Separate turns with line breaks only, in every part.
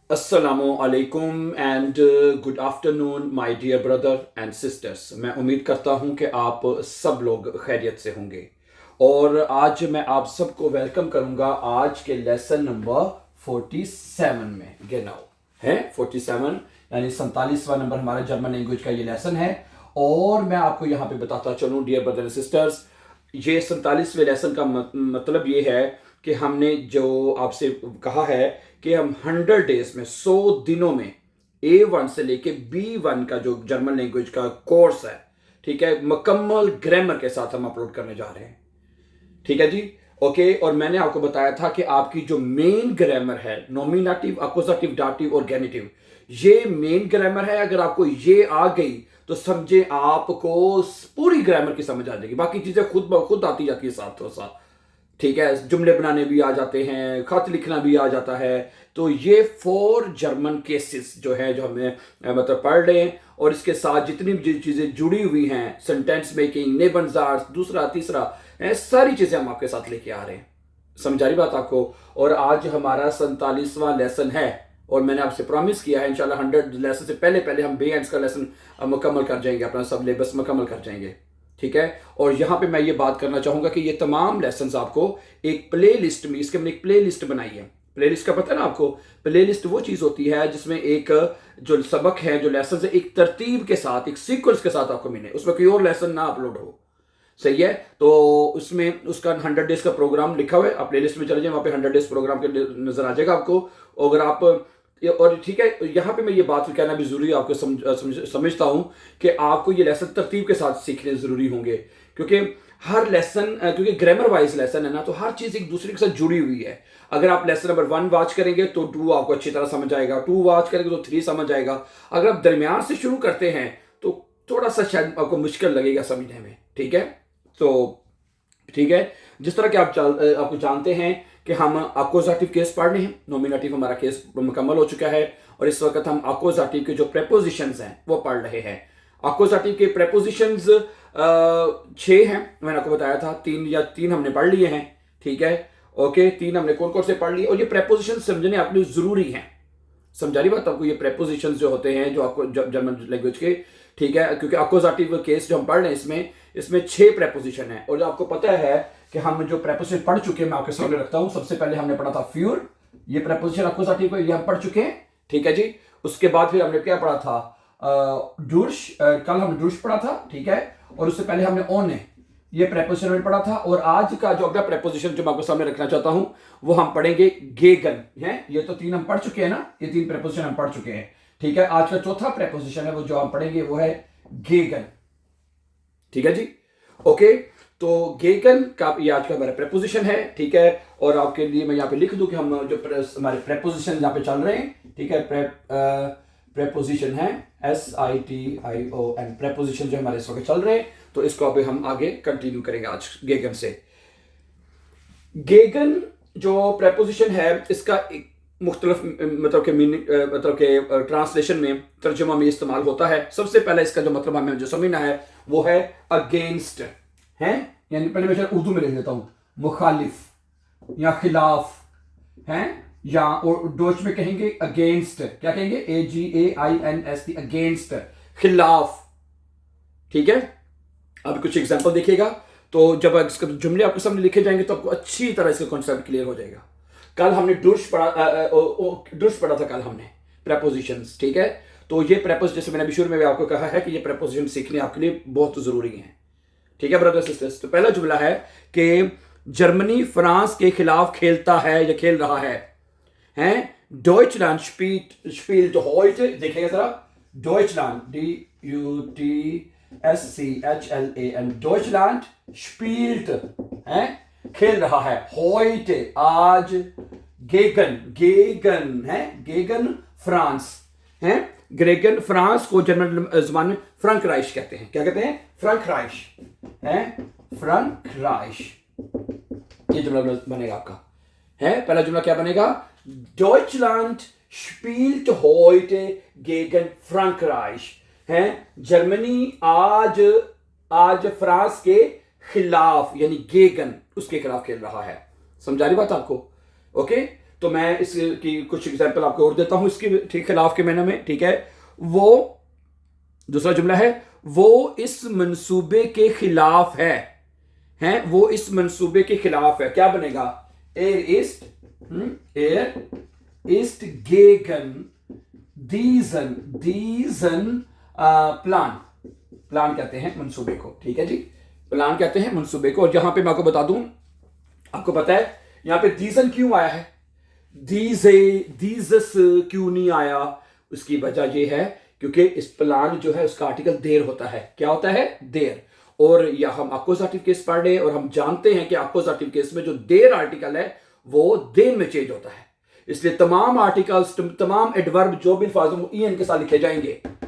अस्सलामु अलैकुम and good afternoon my dear brother and sisters. मैं उम्मीद करता हूं कि आप सब लोग खैरियत से होंगे और आज मैं आप सबको वेलकम करूंगा आज के लेसन नंबर 47 में। genau है 47 यानी 47वां नंबर हमारे जर्मन लैंग्वेज का ये लेसन है। और मैं आपको यहाँ पे बताता चलूँ डियर ब्रदर एंड सिस्टर्स, ये 47वें लेसन का मतलब ये है कि हमने जो आपसे कहा है कि हम 100 डेज में 100 दिनों में A1 से लेके B1 का जो जर्मन लैंग्वेज का कोर्स है, ठीक है, मुकम्मल ग्रामर के साथ हम अपलोड करने जा रहे हैं। ठीक है जी, ओके। और मैंने आपको बताया था कि आपकी जो मेन ग्रामर है, नॉमिनेटिव, अक्यूजेटिव, दाटिव और गेनिटिव, ये मेन ग्रामर है। अगर आपको ये आ गई तो समझे आपको पूरी ग्रामर की समझ आ जाएगी। बाकी चीजें खुद ब खुद आती जाती है साथ तो साथ। ठीक है, जुमले बनाने भी आ जाते हैं, खत लिखना भी आ जाता है। तो ये 4 जर्मन केसेस जो है, जो हमें मतलब पढ़ रहे हैं, और इसके साथ जितनी भी चीजें जुड़ी हुई हैं, सेंटेंस मेकिंग, नेबनजार्स, दूसरा तीसरा, सारी चीजें हम आपके साथ लेके आ रहे हैं। समझ आ रही बात आपको? और आज हमारा 47वां लेसन है और मैंने आपसे प्रॉमिस किया है इंशाल्लाह 100 लेसन से पहले पहले हम बे एंड्स का लेसन मुकम्मल कर जाएंगे, अपना सब लेबस मुकम्मल कर जाएंगे। ठीक है। और यहाँ पे मैं ये बात करना चाहूंगा कि ये तमाम लेसन्स आपको एक प्ले लिस्ट में, इसके मैंने एक प्ले लिस्ट बनाई है। प्ले लिस्ट का पता है ना आपको? प्ले लिस्ट वो चीज होती है जिसमें एक जो सबक है, जो लेसन है, एक तरतीब के साथ, एक सीक्वेंस के साथ आपको मिले, उसमें कोई और लेसन ना अपलोड हो। सही है। तो उसमें उसका 100 डेज का प्रोग्राम लिखा हुआ है। आप प्ले लिस्ट में चले जाए, वहां पे 100 डेज प्रोग्राम के नजर आ जाएगा आपको। अगर आप और ठीक है, यहाँ पे मैं ये बात कहना भी जरूरी आपको समझता हूं कि आपको ये लेसन तरतीब के साथ सीखने जरूरी होंगे, क्योंकि हर लेसन, क्योंकि ग्रामर वाइज लेसन है ना, तो हर चीज एक दूसरे के साथ जुड़ी हुई है। अगर आप लेसन नंबर 1 वॉच करेंगे तो 2 आपको अच्छी तरह समझ आएगा, 2 वॉच करेंगे तो 3 समझ आएगा। अगर आप दरमियान से शुरू करते हैं तो थोड़ा सा शायद आपको मुश्किल लगेगा समझने में। ठीक है, तो ठीक है, जिस तरह के आपको जानते हैं कि हम अक्यूजेटिव केस पढ़ रहे हैं, नॉमिनेटिव हमारा केस मुकम्मल हो चुका है, और इस वक्त हम अक्यूजेटिव के जो प्रेपोजिशंस हैं वो पढ़ रहे हैं। अक्यूजेटिव के प्रेपोजिशंस 6 हैं, मैंने आपको बताया था। 3 हमने पढ़ लिए हैं। ठीक है, ओके, 3 हमने कौन कौन से पढ़ लिए, और ये प्रेपोजिशन समझने अपने जरूरी हैं। समझा रही बात आपको? ये प्रेपोजिशंस जो होते हैं जो आपको जर्मन लैंग्वेज के, ठीक है, क्योंकि अक्यूजेटिव केस जो हम पढ़ रहे हैं इसमें 6 प्रेपोजिशन है। और जो आपको पता है कि हम जो प्रेपोजिशन पढ़ चुके हैं, मैं आपके सामने रखता हूं। सबसे पहले हमने पढ़ा था फ्यूर, ये प्रेपोजिशन अक्यूजेटिव को, ये हम पढ़ चुके हैं। ठीक है जी। उसके बाद फिर हमने क्या पढ़ा था? डुर्श, कल हमने डुर्श पढ़ा था। ठीक है, और उससे पहले हमने ओन है, ये प्रेपोजिशन में पढ़ा था। और आज का जो अगला प्रेपोजिशन जो मैं आपके सामने रखना चाहता हूं वो हम पढ़ेंगे गेगन है। ये तो 3 हम पढ़ चुके हैं ना, ये 3 प्रेपोजिशन हम पढ़ चुके हैं। ठीक है, आज का चौथा प्रेपोजिशन है वो जो हम पढ़ेंगे वो है गेगन। ठीक है जी, ओके। तो गेगन का ये आज का हमारा प्रेपोजिशन है। ठीक है, और आपके लिए मैं यहाँ पे लिख दूं कि हम जो हमारे प्रेपोजिशन यहाँ पे चल रहे हैं, ठीक है, प्रेपोजिशन है SITION, प्रेपोजिशन जो हमारे इस वक्त चल रहे हैं, तो इसको अभी हम आगे कंटिन्यू करेंगे आज गेगन से। गेगन जो प्रेपोजिशन है, इसका एक मुख्तलिफ मतलब के मीनिंग, मतलब के ट्रांसलेशन में, तर्जुमा में इस्तेमाल होता है। सबसे पहले इसका जो मतलब हमें जो समझना है वो है अगेंस्ट है, यानी पहले मैं उर्दू में लिख देता हूं, मुखालिफ या खिलाफ है, या और डोच में कहेंगे अगेंस्ट। क्या कहेंगे? AGAINST, अगेंस्ट, खिलाफ। ठीक है, अब कुछ एग्जांपल देखिएगा, तो जब इसके जुमले आपके सामने लिखे जाएंगे तो आपको अच्छी तरह इसका कॉन्सेप्ट क्लियर हो जाएगा। कल हमने डुर्श पढ़ा था, कल हमने प्रेपोजिशंस। ठीक है, तो ये प्रेपोज, जैसे मैंने अभी शुरू में भी आपको कहा है कि ये प्रेपोजिशन सीखने आपके लिए बहुत जरूरी है। ठीक है ब्रदर सिस्टर्स, तो पहला जुमला है कि जर्मनी फ्रांस के खिलाफ खेलता है या खेल रहा है। हैं, डॉइचलैंड स्पील्ट heute, देखिएगा जरा, डॉइचलैंड DUTSCHLAN, डॉइचलैंड स्पील्ट है, खेल रहा है, heute, आज, गेगन है, गेगन फ्रांस है। ग्रेगन फ्रांस को जर्मन जबान में फ्रैंकराइश कहते हैं। क्या कहते हैं? फ्रैंकराइश है, फ्रैंकराइश। ये जुमला बनेगा आपका है। पहला जुमला क्या बनेगा? डॉइचलैंड स्पील्ट heute gegen फ्रैंकराइश है, जर्मनी आज फ्रांस के खिलाफ, यानी गेगन, उसके खिलाफ खेल रहा है। समझा रही बात आपको? ओके, तो मैं इसकी कुछ एग्जाम्पल आपको और देता हूं इसके ठीक खिलाफ के मैंने में, ठीक है। वो दूसरा जुमला है, वो इस मंसूबे के खिलाफ है, हैं, वो इस मंसूबे के खिलाफ है। क्या बनेगा? एर इस्ट गेगन दीजन प्लान। प्लान कहते हैं मंसूबे को, ठीक है जी, प्लान कहते हैं मंसूबे को। और यहां पे मैं आपको बता दूं, आपको पता है यहां पे दीजन क्यों आया है, दीजस क्यों नहीं आया? उसकी वजह यह है क्योंकि इस प्लान जो है उसका आर्टिकल देर होता है। क्या होता है? देर। और या हम अक्यूजेटिव केस पढ़ रहे हैं और हम जानते हैं कि अक्यूजेटिव केस में जो देर आर्टिकल है वो देर में चेंज होता है, इसलिए तमाम आर्टिकल्स, तमाम एडवर्ब जो भी अल्फाज वो ईएन के साथ लिखे जाएंगे। तो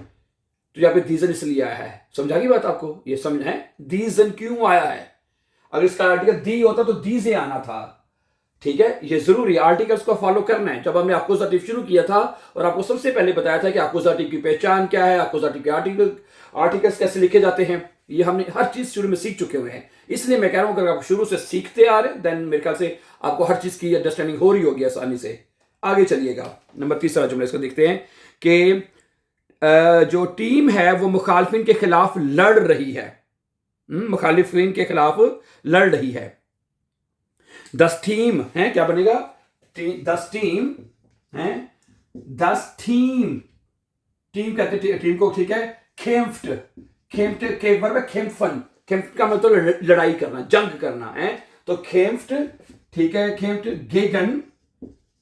यहाँ पे दीजन इसलिए आया है। समझा गई बात आपको? ये समझ है दीजन क्यों आया है। अगर इसका आर्टिकल दी होता तो दी से आना था, ठीक है। ये जरूरी आर्टिकल्स को फॉलो करना है। जब हमने अक्यूजेटिव शुरू किया था और आपको सबसे पहले बताया था कि अक्यूजेटिव की पहचान क्या है, अक्यूजेटिव के आर्टिकल्स कैसे लिखे जाते हैं, ये हमने हर चीज शुरू में सीख चुके हुए हैं। इसलिए मैं कह रहा हूं अगर आप शुरू से सीखते आ रहे देन मेरे ख्याल से आपको हर चीज की अंडरस्टैंडिंग हो रही होगी आसानी से। आगे चलिएगा, नंबर तीसरा जुमला इसको देखते हैं कि जो टीम है वो मुखालिफिन के खिलाफ लड़ रही है। मुखालिफिन के खिलाफ लड़ रही है। दस टीम है, क्या बनेगा? 10 टीम है, 10 टीम, टीम कहते टीम को, ठीक है। खेम्फ्ट के वर्ब है खेम्फन, खेम्फ्ट का मतलब लड़ाई करना, जंग करना है। तो खेम्फ्ट, ठीक है, खेम्फ्ट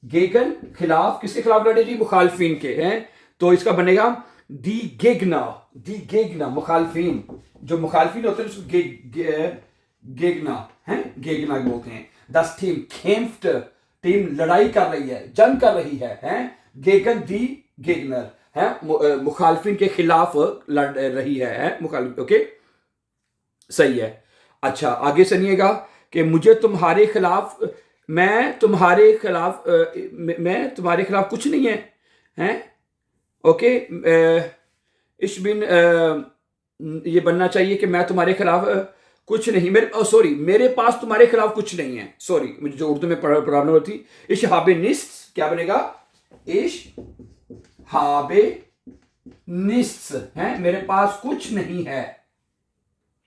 गेगन खिलाफ, किसके खिलाफ लड़े जी? मुखालिफिन के हैं। तो इसका बनेगा दी गेगना मुखालिफिन, जो मुखालिफिन होते हैं उसको गेगना है, गेगना बोलते हैं। 10 टीम खेम्फ्ट, टीम लड़ाई कर रही है, जंग कर रही है, गेगन दी गेगनर है, मुखालिफिन के खिलाफ लड़ रही है मुखालिफ। ओके, सही है। अच्छा, आगे सुनिएगा कि मुझे तुम्हारे खिलाफ, मैं तुम्हारे खिलाफ कुछ नहीं है, हैं? ओके, इश्बिन ये बनना चाहिए कि मैं तुम्हारे खिलाफ कुछ नहीं, मेरे पास तुम्हारे खिलाफ कुछ नहीं है। सॉरी, मुझे जो उर्दू में प्रॉब्लम होती। इश हाबे निस्ट, क्या बनेगा? इश हाबे निस्ट है, मेरे पास कुछ नहीं है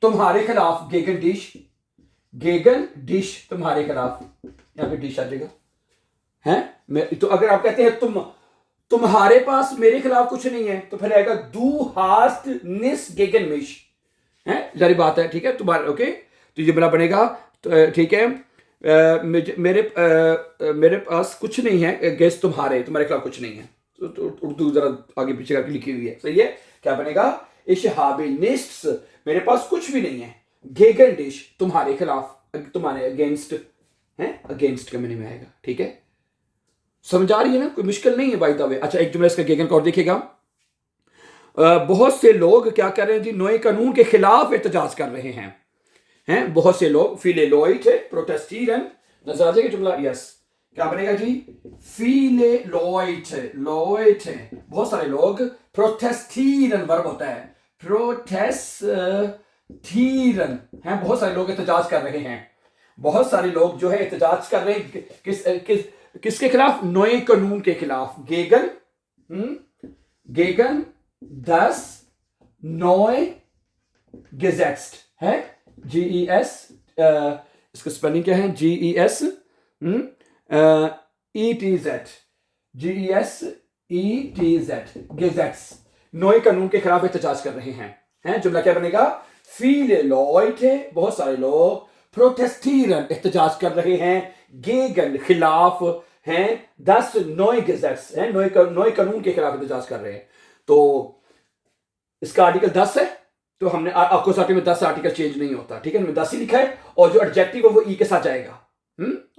तुम्हारे खिलाफ। गेगन डिश तुम्हारे खिलाफ, यहां पे डिश आ जाएगा है। तो अगर आप कहते हैं तुम्हारे पास मेरे खिलाफ कुछ नहीं है, तो फिर आएगा दू हास्ट निस गेगन मिश है, जारी बात है, ठीक है। तुम्हारे ओके, तो ये बना बनेगा, तो ठीक है। मेरे पास कुछ नहीं है, गेस तुम्हारे खिलाफ कुछ नहीं है। तो उर्दू जरा आगे पीछे करके लिखी हुई है, सही है। क्या बनेगा? इशहाबे निस्ट्स, मेरे पास कुछ भी नहीं है। गेगन डिश, तुम्हारे खिलाफ, तुम्हारे अगेंस्ट है, अगेंस्ट के मैंने में आएगा, ठीक है। समझ आ रही है ना? कोई मुश्किल नहीं है बाय द वे। अच्छा, एक जुमला इसका गेगन का और देखिएगा। बहुत से लोग क्या कर रहे हैं जी? नए कानून के खिलाफ एहतजाज कर रहे हैं बहुत से लोग। फीले लॉइट है, प्रोटेस्टीरन, नजर आ जाएगा जुमला? यस। क्या बनेगा जी? फीले लॉइट है, बहुत सारे लोग। प्रोटेस्टीरन वर्ब होता है, प्रोटेस्टीरन है, बहुत सारे लोग एहतजाज कर रहे हैं। बहुत सारे लोग जो है एहतजाज कर रहे हैं किसके खिलाफ? नए कानून के खिलाफ। गेगन 10 नए गेजेट्स है, GES, इसका स्पेलिंग क्या है? GES ETZ, गेजेट्स, नए कानून के खिलाफ एहतजाज कर रहे हैं। जुमला क्या बनेगा? फीले लॉइट, बहुत सारे लोग। प्रोटेस्टीरन, एहतजाज कर रहे हैं। गेगन, खिलाफ हैं। 10 नए गेजेट्स हैं, नए कानून के खिलाफ एहतजाज कर रहे हैं। तो इसका आर्टिकल 10 है, तो हमने अक्यूजेटिव में 10 आर्टिकल चेंज नहीं होता, ठीक है। हमने 10 ही लिखा है, और जो एडजेक्टिव है वो ई के साथ जाएगा।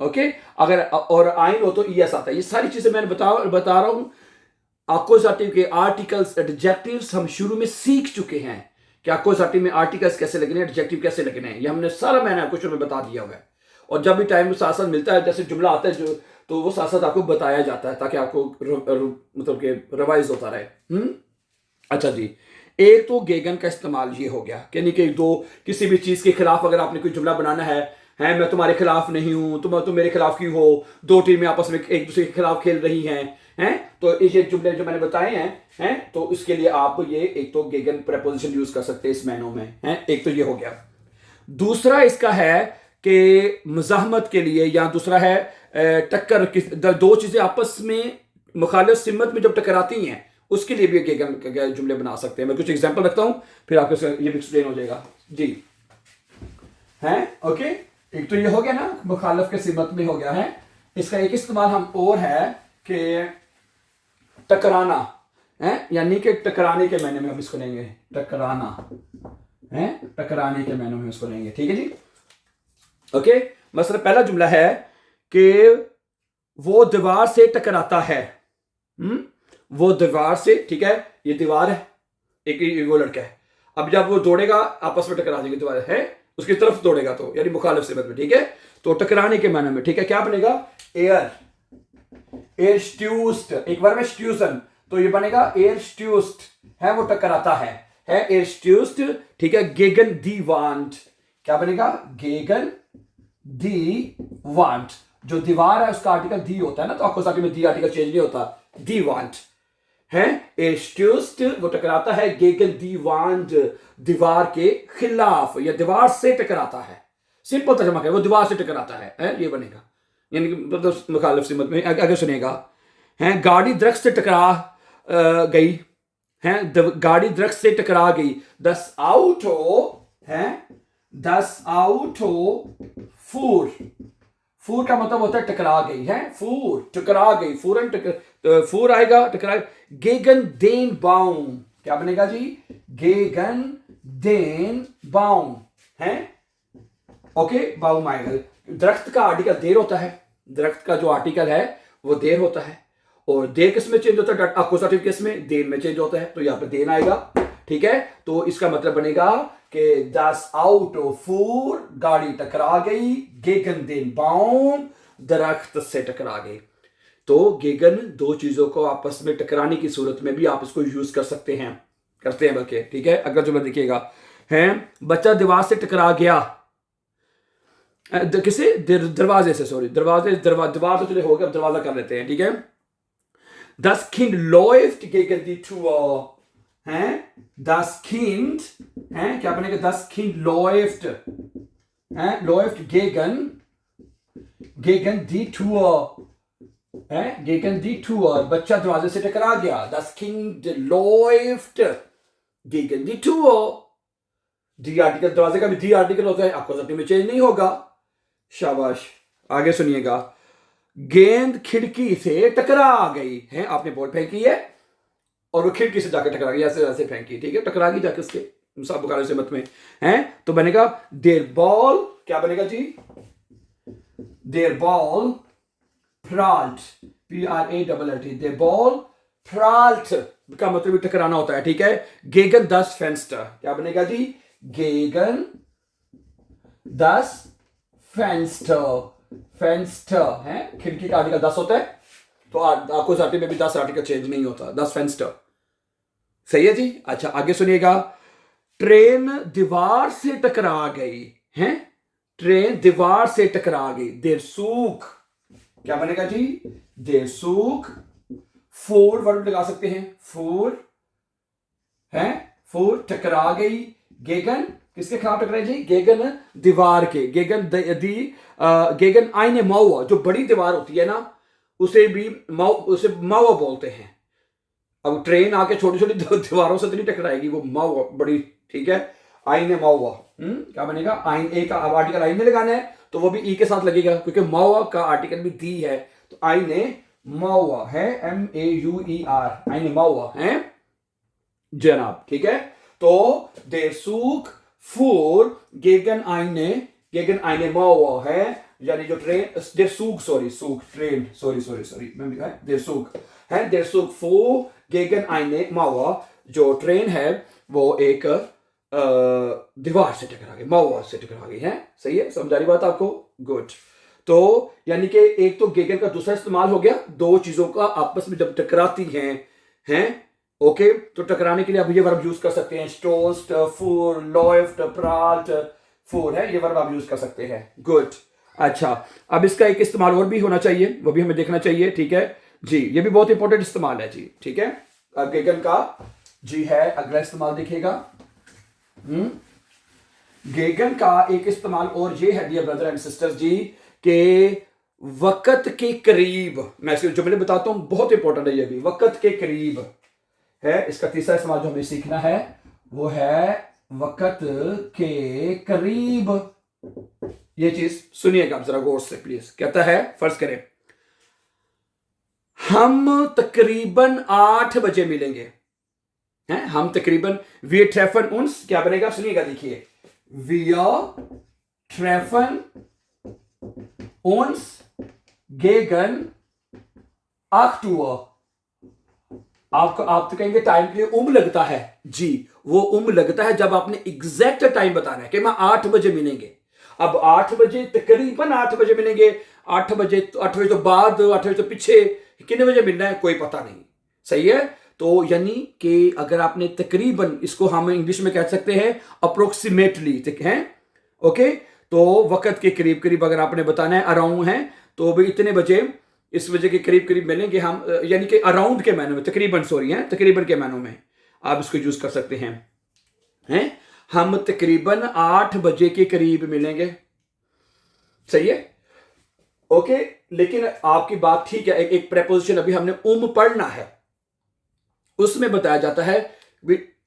ओके, अगर और आइन हो तो ES आता है। ये सारी चीजें मैंने बता रहा हूं। अक्यूजेटिव के आर्टिकल्स, एडजेक्टिव्स हम शुरू में सीख चुके हैं कि अक्यूजेटिव में आर्टिकल्स कैसे लगने हैं, एडजेक्टिव कैसे लगने हैं। ये हमने सारा मैंने आपको शुरू में बता दिया हुआ है। और जब भी टाइम साथ साथ मिलता है, जैसे जुमला आता है तो वो साथ साथ आपको बताया जाता है, ताकि आपको मतलब कि रिवाइज होता रहे। अच्छा जी, एक तो गेगन का इस्तेमाल ये हो गया, यानी कि दो किसी भी चीज के खिलाफ अगर आपने कोई जुमला बनाना है हैं, मैं तुम्हारे खिलाफ नहीं हूं, तुम मेरे खिलाफ क्यों हो, दो टीमें आपस में एक दूसरे के खिलाफ खेल रही हैं, तो ये जुमले जो मैंने बताए हैं, तो इसके लिए आप ये एक तो गेगन प्रेपोजिशन यूज कर सकते हैं इस मैनों में, हैं, एक तो ये हो गया। दूसरा इसका है कि मज़ाहमत के लिए, या दूसरा है टक्कर, दो चीजें आपस में मुखालिफ सिमत में जब टकराती हैं उसके लिए भी गेगन जुमले बना सकते हैं। मैं कुछ एग्जांपल रखता हूं, फिर आपको ये भी एक्सप्लेन हो जाएगा जी। हैं, ओके, एक तो ये हो गया ना, मुखालिफ के सिमत में हो गया है। इसका एक इस्तेमाल हम और है कि टकराना है, यानी कि टकराने के मैंने में हम इसको लेंगे, टकराना है, टकराने के मैंने में इसको लेंगे, ठीक है जी। ओके, मसला पहला जुमला है कि वो दीवार से टकराता है। वो दीवार से, ठीक है, ये दीवार है, एक वो लड़का है, अब जब वो दौड़ेगा आपस में टकरा जाएंगे, दीवार है उसकी तरफ दौड़ेगा तो यानी मुखालिफ सिमत में, ठीक है। तो टकराने के माने में, ठीक है, क्या बनेगा, एयर स्ट्यूस्ड, एक बार में स्ट्यूसन, तो ये बनेगा एयर स्ट्यूस्ड है, वो टकराता है एयर स्ट्यूस्ड, ठीक है। गेगन दी वांट, क्या बनेगा, गेगन दी वांट, जो दीवार है उसका आर्टिकल दी होता है ना, तो आपको साथ में दी आर्टिकल चेंज नहीं होता, दी वांट है, एयर स्ट्यूस्ड वो टकराता है, गेगन दी वांट दीवार के खिलाफ या दीवार से टकराता है, सिंपल तर्जमा है, वो दीवार से टकराता है, ये बनेगा, यानी मतलब मुखालिफ सिमत में। आगे सुनिएगा, हैं, गाड़ी दरख्त से टकरा गई, हैं, गाड़ी दरख्त से टकरा गई, दस आउटो है, दस आउटो फूर, फूर का मतलब होता है टकरा गई है, फूर टकरा गई, फूरन फूर आएगा, टकरा। गेगन देन बाउम, क्या बनेगा जी, गेगन देन बाउम है, ओके, बाउम आएगा। दरख्त का आर्टिकल देर होता है, दरख्त का जो आर्टिकल है वो देर होता है, और देर किस में चेंज होता है, अक्यूजेटिव किस में, देर में चेंज होता है, तो यहां पे देन आएगा, ठीक है। तो इसका मतलब बनेगा कि दस आउटो फूर, गाड़ी टकरा गई, गेगन देन बाउम दरख्त से टकरा गई। तो गेगन दो चीजों को आपस में टकराने की सूरत में भी आप इसको यूज कर सकते हैं, करते हैं बल्कि, ठीक है। अगर जो मैं देखिएगा, है, बच्चा दीवार से टकरा गया, किसे, दरवाजे से, सॉरी, दीवार तो चले हो गया, अब दरवाजा कर लेते हैं, ठीक है। Das Kind läuft gegen die Tür, हैं, das Kind, हैं, क्या बनेगा, das Kind läuft, हैं, läuft gegen die Tür, हैं, gegen die Tür, बच्चा दरवाजे से टकरा गया, das Kind läuft gegen die Tür, D article, दरवाजे का भी डी आर्टिकल होता है, आपको सबके में चेंज नहीं होगा, शाबाश। आगे सुनिएगा, गेंद खिड़की से टकरा गई है, आपने बॉल फेंकी है और वो खिड़की से जाकर टकरा गई, ऐसे ऐसे फेंकी, ठीक है, टकरा गई जाकर उसके मुखालिफ सिमत में, है, तो बनेगा देयर बॉल, क्या बनेगा जी, देयर बॉल प्राल्ट, PRALLT, देयर बॉल प्राल्ट का मतलब टकराना होता है, ठीक है। गेगन दस फेंस्टर, क्या बनेगा जी, गेगन दस फेंस्टर, फेंस्टर है, खिड़की का आर्टिकल 10 होता है, तो आपको साथी में भी 10 आर्टिकल चेंज नहीं होता, 10 फेंस्टर, सही है जी। अच्छा, आगे सुनिएगा, ट्रेन दीवार से टकरा गई है, ट्रेन दीवार से टकरा गई, देर सूख, क्या बनेगा जी, देर सूख, फोर वर्ड लगा सकते हैं, फोर है, फोर टकरा गई, गेगन किसके खिलाफ टकराई जी, गेगन दीवार के, गेगन गेगन आईने मावा, जो बड़ी दीवार होती है ना उसे भी उसे मावा बोलते हैं। अब ट्रेन आके छोटी छोटी दीवारों से तो नहीं टकराएगी, वो मावा बड़ी, ठीक है, आईने मावा, क्या बनेगा, आइन, ए का आर्टिकल आईने लगाना है तो वो भी ई के साथ लगेगा, क्योंकि मावा का आर्टिकल भी दी है, तो आईने मावा है, MAUER, आईने मावा है जनाब, ठीक है। तो देर सूख फूर गेगन आईने मावा है, यानी जो ट्रेन, देर सूख, सूख ट्रेन, सॉरी मैं लिखा है देर सूख है, देर सूख फूर गेगन आईने मावा, जो ट्रेन है वो एक दीवार से टकरा गई, मावा से टकरा गई है, सही है, समझ आ रही बात आपको, गुड। तो यानी कि एक तो गेगन का दूसरा इस्तेमाल हो गया, दो चीजों का आपस में जब टकराती हैं, ओके, तो टकराने के लिए आप ये वर्ब यूज कर सकते हैं, स्टोस्ट, फूर, लॉफ्ट, प्राल्ट, 4 है, ये वर्ब आप यूज कर सकते हैं। गुड। अच्छा, अब इसका एक इस्तेमाल और भी होना चाहिए, वो भी हमें देखना चाहिए, ठीक है जी। ये भी बहुत इंपॉर्टेंट इस्तेमाल है जी, ठीक है। अब गेगन का जी है अगला इस्तेमाल देखिएगा। गेगन का एक इस्तेमाल और ये है डियर ब्रदर एंड सिस्टर्स जी, के वक़्त के करीब, मैं इसके जुमले बताता हूं, बहुत इंपॉर्टेंट है ये भी, वक़्त के करीब है। इसका तीसरा इस्तेमाल जो हमें सीखना है वो है वक़्त के करीब। ये चीज सुनिएगा आप जरा गौर से प्लीज। कहता है, फर्ज करें हम तकरीबन 8 बजे मिलेंगे, हैं हम तकरीबन, वी ट्रेफन उन्स, क्या बनेगा सुनिएगा, देखिए, वी ट्रेफन उन्स गेगन 8 Uhr। आप तो कहेंगे टाइम के लिए लगता है जी, वो लगता है जब आपने एग्जैक्ट टाइम बताना है कि मैं 8 बजे मिलेंगे। अब 8 बजे तकरीबन 8 बजे मिलेंगे, 8 बजे तो बाद, 8 बजे तो पीछे, कितने बजे मिलना है कोई पता नहीं, सही है। तो यानी कि अगर आपने तकरीबन, इसको हम इंग्लिश में कह सकते हैं अप्रोक्सीमेटली, ठीक है, ओके। तो वक्त के करीब करीब अगर आपने बताना है, अराउंड है, तो भाई इतने बजे, इस बजे के करीब करीब मिलेंगे हम, यानी कि अराउंड के मायनों में, तकरीबन सॉरी है, तकरीबन के मायनों में आप इसको यूज कर सकते हैं, हम तकरीबन 8 बजे के करीब मिलेंगे, सही है, ओके। लेकिन आपकी बात ठीक है, एक प्रेपोजिशन अभी हमने पढ़ना है, उसमें बताया जाता है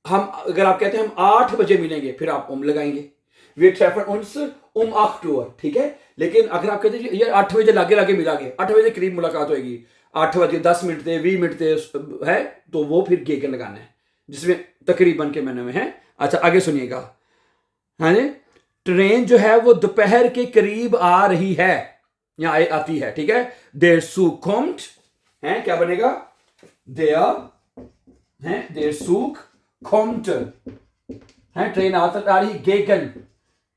हम, अगर आप कहते हैं हम 8 बजे मिलेंगे, फिर आप लगाएंगे, वी ट्रेफन उन्स 8 Uhr, ठीक है। लेकिन अगर आप कहते हैं ये 8 बजे लागे लागे मिलागे, 8 बजे करीब मुलाकात होगी, 8 बजे 10 मिनट थे, 20 मिनट थे है, तो वो फिर गेगन लगाना है, जिसमें तकरीबन के महीने में है। अच्छा आगे सुनिएगा, हाँ जी, ट्रेन जो है वो दोपहर के करीब आ रही है, यहां आती है, ठीक है। देर सूख कॉम्ट है, क्या बनेगा, देर सूख कॉम्ट है, ट्रेन आ रही,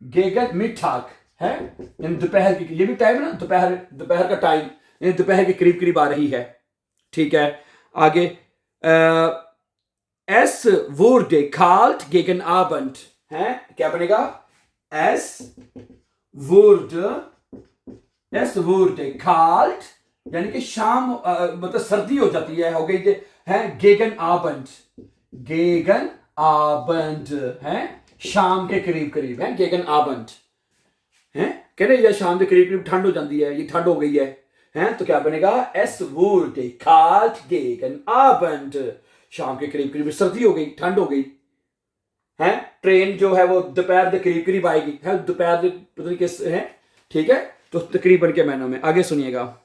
गेगन मिठाक है, दोपहर की, ये भी टाइम है ना, दोपहर का टाइम, दोपहर के करीब करीब आ रही है, ठीक है। आगे एस वुर्डे काल्ट गेगन आबंड है, क्या बनेगा, एस वुर्डे काल्ट, यानी कि शाम, मतलब सर्दी हो जाती है, हो गई है, गेगन आबंड है, शाम के करीब करीब है, गेगन आबंड है, कह रहे या शाम के करीब करीब ठंड हो जाती है, ये ठंड हो गई है, तो क्या बनेगा, एस वुर्डे काल्ट गेगन आबंड, शाम के करीब करीब सर्दी हो गई, ठंड हो गई है। ट्रेन जो है वो दोपहर के करीब करीब आएगी, है दोपहर तरीके से है, ठीक है। तो तकरीबन के महीनों में, आगे सुनिएगा,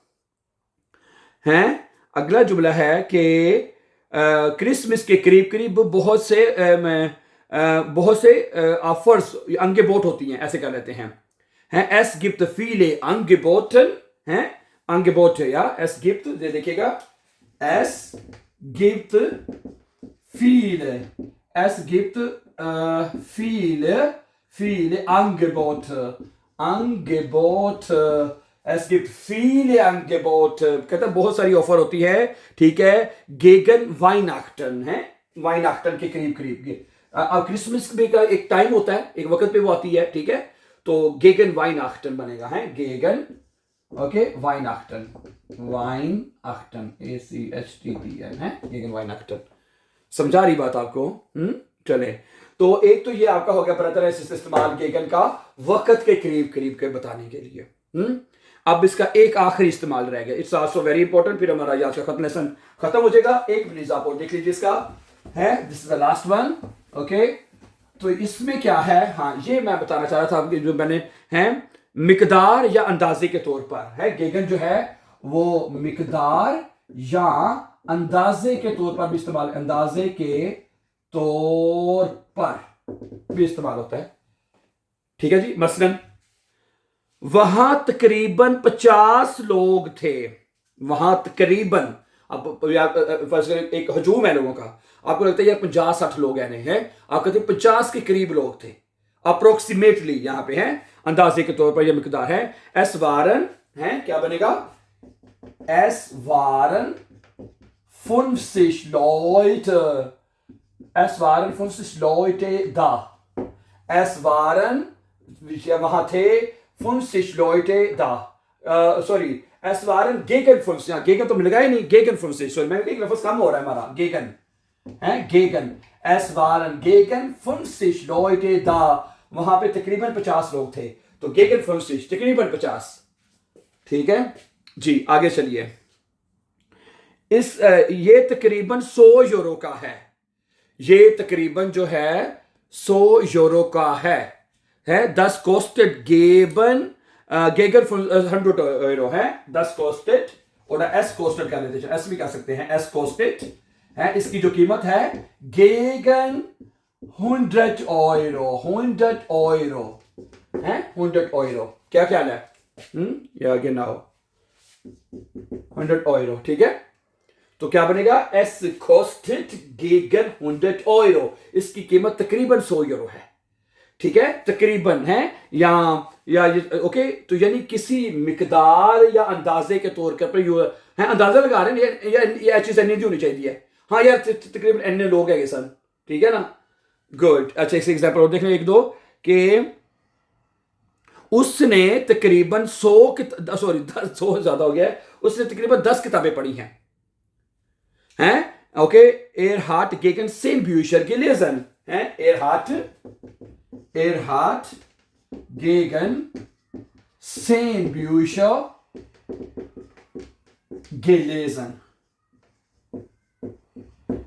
है अगला जुमला है कि क्रिसमस के करीब करीब बहुत से ऑफर्स अंगेबोट होती हैं, ऐसे कह लेते हैं, एस गिफ्ट फीले अंगेबोटन है, अंगेबोट या एस गिफ्ट, देखिएगा, एस गिफ्ट फीले, एस गिफ्ट फीले अंगेबोट, एस गिफ्ट फीले अंगेबोट, कहते हैं बहुत सारी ऑफर होती है, ठीक है। गेगन वाइनाक्टन है, वाइनाक्टन के करीब करीब, अब क्रिसमस भी का एक टाइम होता है, एक वक्त पे वो आती है, ठीक है। तो गेगन वाइनाक्टन बनेगा, है गेगन, ओके, वाइनाक्टन ACHTEN है, गेगन वाइनाक्टन। समझा रही बात आपको, चले। तो एक तो ये आपका हो गया ब्रदर इस्तेमाल गेगन का वक्त के करीब करीब के बताने के लिए। अब इसका एक आखिरी इस्तेमाल रह गया, इट्स आल्सो वेरी इंपॉर्टेंट, फिर हमारा आज का लेसन खत्म हो जाएगा। एक प्लीज आप और देख लीजिए इसका, है this is the last one, okay. तो इसमें क्या है, हाँ ये मैं बताना चाह रहा था आपके, जो मैंने है मिकदार या अंदाजे के तौर पर है, गेगन जो है वो मिकदार या अंदाजे के तौर पर भी इस्तेमाल, अंदाजे के तौर पर भी इस्तेमाल होता है, ठीक है जी। मसलन वहां तकरीबन 50 लोग थे, वहां तकरीबन, अब एक हजूम है लोगों का, आपको लगता है यार 50-60 लोग हैं, आप कहते हैं 50 के करीब लोग थे, अप्रोक्सीमेटली यहां पे है, अंदाजे के तौर पर यह मिकदार है। एस वारन है, क्या बनेगा, S वारन 50 Leute, es waren 50 Leute da, es waren वहां थे 50 Leute da. Sorry, es waren gegen 50, ja, gegen तो मिल गया ही नहीं, gegen 50, sorry, मैं एक लफ्ज कम हो रहा है हमारा, gegen, है, gegen, es waren gegen 50 Leute da, वहां पे तकरीबन 50 लोग थे, तो gegen 50, तकरीबन 50, ठीक है जी, आगे चलिए। ये तकरीबन 100 यूरो का है, ये तकरीबन जो है 100 यूरो का है, das kostet gegen 100 Euro है, das kostet, oder es kostet कर लेते हैं, es भी कह सकते हैं, es kostet है, इसकी जो कीमत है gegen 100 Euro, 100 Euro है, 100 Euro, क्या ख्याल है? या genau 100 Euro, ठीक है, तो क्या बनेगा? Es kostet gegen 100 Euro, इसकी कीमत तकरीबन 100 यूरो है, ठीक है, तकरीबन है, या ओके, तो यानी किसी मिकदार या अंदाजे के तौर पर है, अंदाजा लगा रहे हैं, ये चीज एन होनी चाहिए है, हाँ यार तकरीबन एन लोग है सर, ठीक है ना, गुड। अच्छा, इस एग्जाम्पल और देख लें एक दो, कि उसने तकरीबन 100 सॉरी 100 ज्यादा हो गया है, उसने तकरीबन 10 किताबें पढ़ी हैं, ओके, एर हार्ट गेगन 10 Bücher gelesen, एर heart gegen 10 Bücher gelesen.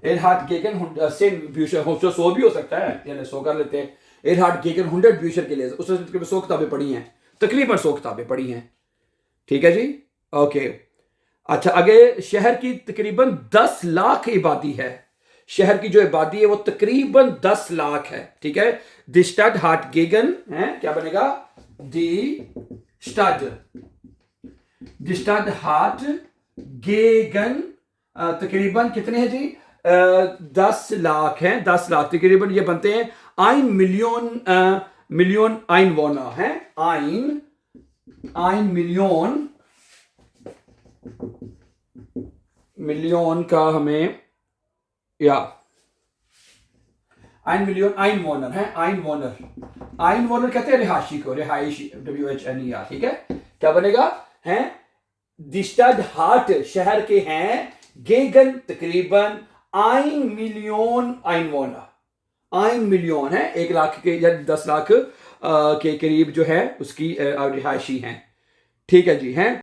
Er hat gegen 10 Bücher, 100 भी हो सकता है, यानी 100 कर लेते हैं, er hat gegen 100 Bücher gelesen, उसने तकरीबन 100 किताबें पढ़ी हैं, तकरीबन 100 किताबें पढ़ी हैं, ठीक है जी, ओके। अच्छा, आगे शहर की तकरीबन 10 लाख आबादी है, शहर की जो आबादी है वो तकरीबन 10 लाख है, ठीक है, दी स्टड हार्ट गेगन है, क्या बनेगा? दी स्टड हार्ट गेगन तकरीबन कितने हैं जी? 10 लाख हैं, 10 लाख तकरीबन ये बनते हैं 1 मिलियन Einwohner है, 1 मिलियन का हमें या 1 मिलियन Einwohner है, Einwohner कहते हैं रिहायशी को, रिहायशी WHNER, ठीक है, क्या बनेगा? है दी स्टड हार्ट शहर के हैं, गेगन तकरीबन 1 मिलियन Einwohner, 1 मिलियन है, 1 लाख के या 10 लाख के करीब जो है उसकी रिहायशी हैं, ठीक है जी, हैं